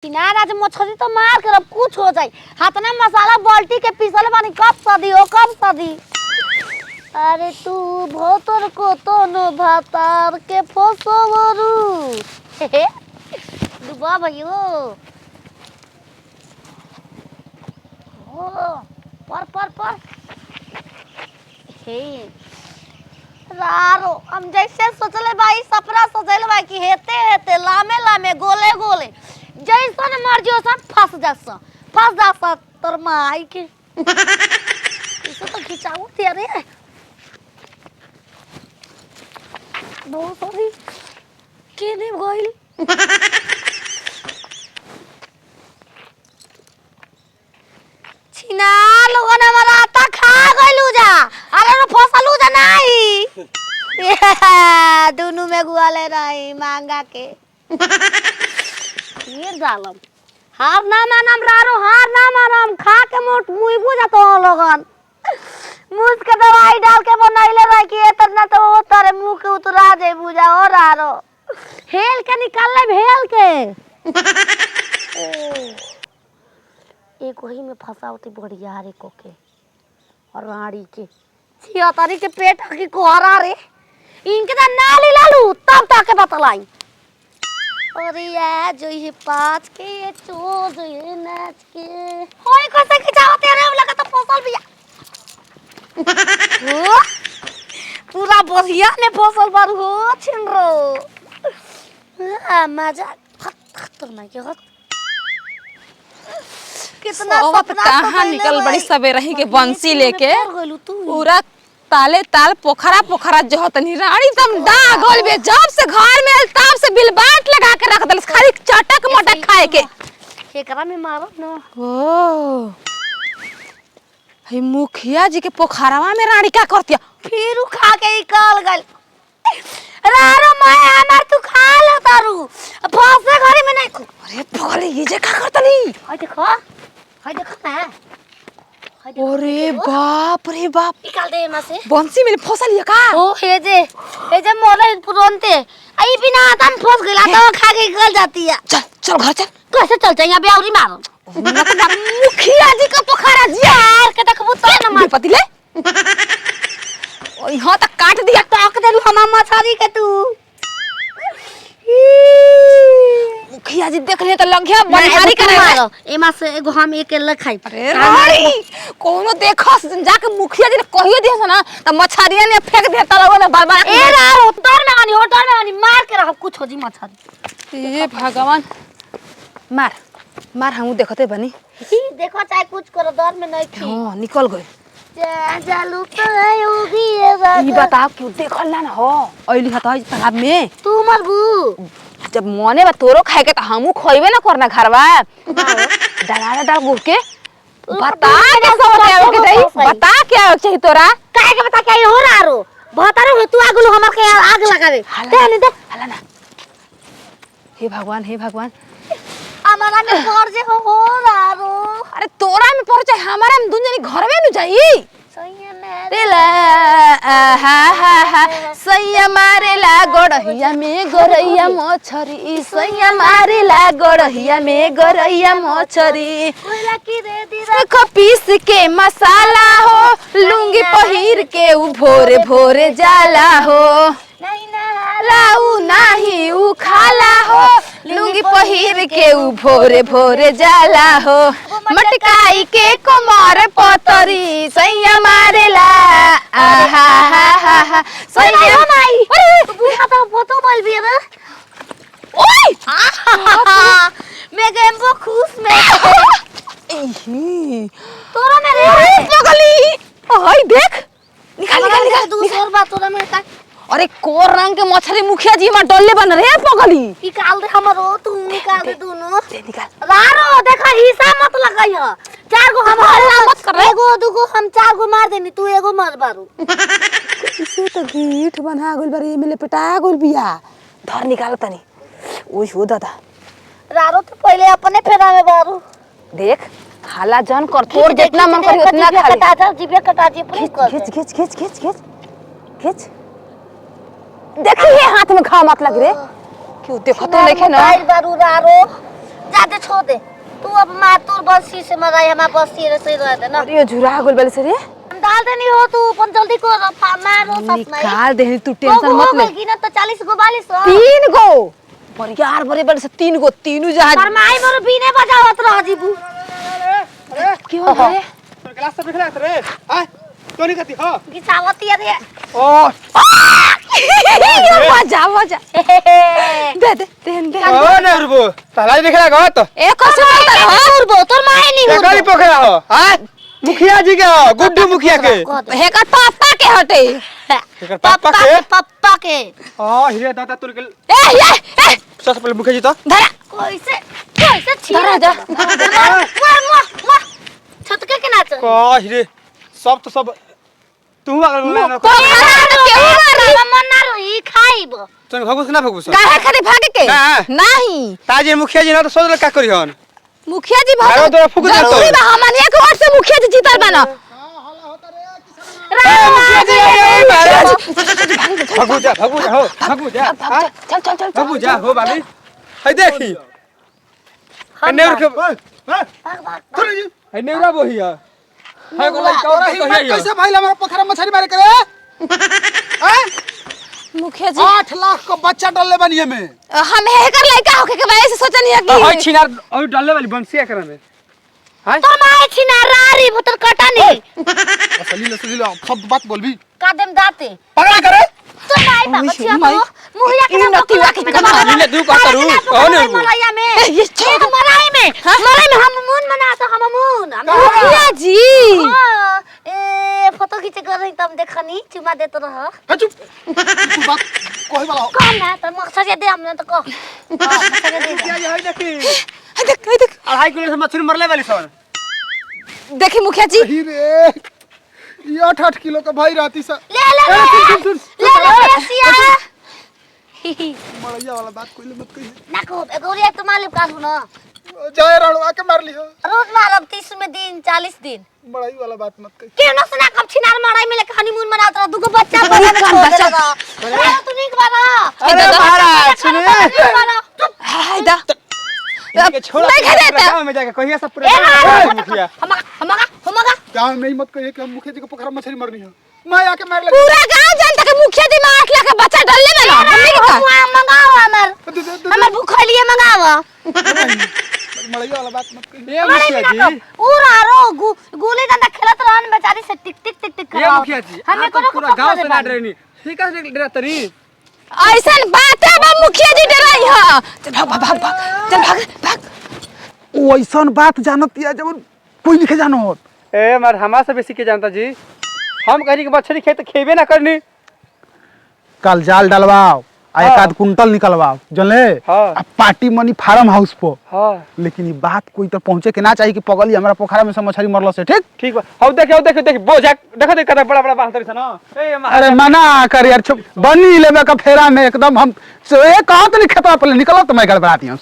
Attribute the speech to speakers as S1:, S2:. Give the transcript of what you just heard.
S1: किनार आज मछली तो मार कर अब कुछ हो जाए। हाथ ना मसाला बाल्टी के पीसल बानी कब सदी हो कब सदी। अरे तू भोतर को तो नो भातार के फोसोवरू डुबा भइयो ओ पर हे रारो हम जैसे सोचले भाई सपना सोचले भाई कि हेते हेते लामे लामे गोले गोले जैसन मर्जी ओसन फंस जास तोर माई के इसे तो खिंचाऊ दिया रे बहुत सॉरी केने गइल छिना लोगन हमारा आटा खा गइलू जा अरे रो फसलू जा नहीं दोनों में गुआले रही मांगा के ये जालम हार ना मानम रारो हार ना मानम खा के मोट मुई बुझा तो लोगन मुस के दवाई डाल के बनैले रह कि इतना तो वो तारे मुंह के उतरा दे बुझा हो रारो हेल के निकाल ले भेल के एक वही में फसावती बढ़िया रे कोके और राड़ी के छिया तारी के पेट की कोहरा रे इनके तो नाली लालू तब ताके बतलाई अरे यार जो ये पाँच के ये चो जो ये नाच के होई कैसे खिंचाओ तेरे लगा तो फसल भी हो पूरा बढ़िया ने फसल पर हो छिनरो मजा खतर नहीं के कितना सपना
S2: कहाँ निकल बड़ी सवेरे रही के बंसी लेके पूरा ताले ताल पोखरा जो तनी रानी दम दागल बे जब से घर में तब से बिलबाट लगा के रख दलस खाली चटक मटक खाए के
S1: एकरा में मारब न
S2: ओ हे मुखिया जी के पोखरावा में रानी क्या करतिया
S1: फिर खा के निकल गल रारो माय हमार तू खा ले तारू फसे घरे में नहीं
S2: अरे पगले ये जे का करतनी
S1: हाय देखो ना
S2: अरे बाप रे बाप
S1: निकाल दे ना से
S2: बंसी में फसल ये का
S1: ओ हे जे मोले पुरनते आई बिना आदम फंस गइला तो खा के निकल जाती है
S2: चल घर चल
S1: कैसे चलते यहां बेउरी मारो
S2: मुखिया जी का पोखरा
S1: यार के देखबू तो ना मार
S2: पतिले ओ यहां तक काट दिया
S1: टॉक देलू हम मछरी के तू
S2: मुखिया जी देख ले तो लंघिया बनहारी करे
S1: मारो एमा से एगो हम एक ल खाई
S2: अरे रानी कोनो देखस जाके मुखिया जी ने कहियो दिया ना त मछरिया ने फेंक देता लगो ना बार-बार
S1: ए रार होटर में आनी मार के रख कुछ हो जी मछरी
S2: ए भगवान मार हम देखते बनी
S1: देखो चाहे कुछ करो डर में नहीं थी
S2: हां निकल गई
S1: जालू तो होगी
S2: ई बताओ क्यों देखल ना हो ओइली हत तालाब में
S1: तू मरबू
S2: जब मोने बा तोरो खाए के त हमहू खोइबे ना करना घरवा डाल गुड़ के बता के सब बताओ के दई बता क्या चाहिए तोरा
S1: काहे के बता क्या हो रारो भतारो तू आगुलो हमर के आग लगावे दे
S2: हला ना हे भगवान
S1: हमारा में घर जे हो रारो
S2: अरे तोरा में पर चाहे हमारा में दुन जनी घर में न जाई
S1: सैया
S2: सैया मारे ला गड़हिया में गरैया मछरी सैया मारे ला गड़हिया में गरैया मछरी
S1: कोइला की दे दी
S2: देखो पीस के मसाला हो लुंगी पहिर के उ भोरे भोरे जाला हो
S1: नहीं ना
S2: लाऊ नाही उ खाला हो लुंगी पहिर के उ भोरे भोरे जाला हो मटकाई के कमर पतरी सैया मारेला आहा हा हा सैया
S1: माई तू बुझा तो फोटो बोल भी है
S2: ओए
S1: मैं गेमबो खुश में
S2: एही
S1: तोरा में रे
S2: पगली ओए देख निकाल
S1: दूसर बात तोरा में का
S2: अरे कोर रंग के मछली मुखिया जी में डोले बन रे पगली
S1: निकाल दे हमरो तू निकाल दे दोनों
S2: दे निकाल
S1: रारो देखा हिस्सा मत लगाई हो चार गो हम हल्ला
S2: मत कर
S1: एगो दुगो हम चार गो मार देनी तू एगो मार बारू
S2: इसे तो गीठ बना गइल बारे में लपेटा गइल बिया धर निकाल तनी ओइ हो दादा
S1: रारो तो पहले अपने फेरा में बारू
S2: देख हाला जन कर तोर जितना मन करी उतना खा
S1: कटा जा जीभे कटा जी
S2: खींच देखिए हाथ में घाव मत लग रे क्यों देखो तो देखे ना
S1: बारू रारो जाते छोड़ दे तू अब मातुर बस्सी से मगाई हमार बस्सी रे सही रहते ना
S2: अरे झुरा गोल वाले से रे
S1: हम डाल देनी हो तू अपन जल्दी को मारो सस नहीं
S2: निकाल दे तू टेंशन मत ले
S1: गिना तो 40 गो 42
S2: तीन गो परियार बड़े बड़े से तीन गो तीनों जहाज
S1: फरमाई मोर बीने बजावत रह जीबू
S2: क्यों रे
S3: तो क्लास से निकला रे हां तो नहीं करती हां
S1: गिसावती रे
S3: ओ
S2: मजा दे दे
S3: ओ ना रुबो ताला निकला गो तो
S2: एक से बोलता
S1: हां उरबो तोर माए नहीं
S3: एक गाड़ी पोखरा हो हां मुखिया जी के हो गुड्डू मुखिया के
S2: हे का पापा के हटे
S3: एकर पापा के
S1: पापा के
S3: हिरे दादा तोर के
S2: ए
S3: सबसे पहले मुखिया जी तो
S2: धरा
S1: कैसे
S2: धरा जा
S1: छटके के नाच
S3: को हिरे सब तो सब तू अगर ना
S2: तो केहू मारी
S1: मन ना रही खाइब
S3: तने भगुस ना भगुस
S2: काहे खातिर भागे के
S3: ना।
S2: नहीं
S3: ताजे मुखिया जी ना तो सोच का करी हन
S2: मुखिया जी
S3: मारो तो फुक देतो।
S2: जरूरी बा हमन एक वोट से मुखिया जी जीतल बना
S3: मुखिया जी भगु जा हो भगु जा
S2: चल
S3: भगु जा हो बाली है देखी नेउर के है नेउरा बोहिया है गोला कौरा ही कैसे भाई हमारा पोखरा मछली मारे करे हैं
S2: मुखिया जी
S4: 8 लाख को बच्चा डालले बनिए में
S2: हम हेकर लड़का होके के वजह से सोचनी है
S3: हां
S2: कि
S3: छिनार और डालने वाली बंसिया करे में हां
S1: तोर माए छिना रारी भुतर कटानी
S4: असली सब बात बोलबी
S1: कादम दाते
S4: पकड़ करे
S1: तोर माए बाबा छिया मुहिया के
S2: इन नतिवा के
S3: लीले दू का करू कौन है वो
S1: मलैया में
S2: ये छोड़
S1: मराई में हम मून मनाता हम मून
S2: मुखिया जी
S1: ए फोटो खींचे कर रही तब देखनी चुमा देत रह
S4: चुप तू बात कोई वाला
S1: कम ना त मक्सद दे हमने तो को मक्सद दे
S3: मुखिया जी है देखी
S2: देख
S3: 2.5 किलो से मछली मरले वाली सन
S2: देखी मुखिया जी
S4: ही रे ये 8 किलो का भाई रहती सा
S1: ले ले सिया
S4: मड़ैया वाला बात कोई मत कही
S1: ना को एगोरिया तो मालूम का सुनो
S4: जय रणवा के मार लियो
S1: रोज मारब 30 में दिन 40 दिन
S4: मड़ई वाला बात मत कही
S1: के न सुना कब छिनार मड़ाई में लेके हनीमून मनात रह दुगो बच्चा बड़ा में छोड़ दे रहा तू नीक बाबा
S3: अरे महाराज सुने
S2: हाय दा
S3: इनके छोड़ा
S2: नहीं खरीदता।
S3: गांव में जाके कहिया सब पूरा
S1: ए
S3: मुखिया
S1: हमगा
S4: गांव में ही मत कहिए कि हम मुखिया जी को पोखरा मछली मरनी है मैं आके मार ले
S2: पूरा गांव जानता कि मुखिया जी में 8 लाख का बच्चा डालले में ना हमने का
S1: मंगाओ हमर भूखलिए मंगाओ
S4: मड़ैया वाला बात मत कही
S3: ये मुखिया जी
S1: पूरा रो गोली डंडा खेलत रहन बेचारी से टिक टिक टिक टिक
S3: ये
S1: कराओ
S3: मुखिया जी
S1: हमें
S3: आप
S1: कोनो
S3: पूरा गांव से ना डरनी ठीक है डरा तरी
S2: ऐसन बात है बा मुखिया जी डराई हां चल भाग चल भाग
S4: ओ ऐसन बात जानतिया जब कोई लिखे जानो
S3: ए मार हमा से बेसी के जानता जी हम कहनी कि मछली खेत खेबे ना करनी
S4: कल जाल डलवाओ आ एक आध कुंटल निकलवाओ जानले
S3: हाँ।
S4: आ पार्टी मनी फार्म हाउस पर
S3: हां
S4: लेकिन ये बात कोई तो पहुंचे के ना चाहिए कि पगली हमारा पोखरा में से मछली मरलो से ठीक
S3: ठीक बा हौ देख बोझा देखो कितना बड़ा बड़ा बांध तरी ना ए
S4: अरे मना कर यार बनी लेवे का फेरा में एकदम हम से कहा तो नहीं खेता पहले निकलो तो मैं गड़बड़ाती हूँ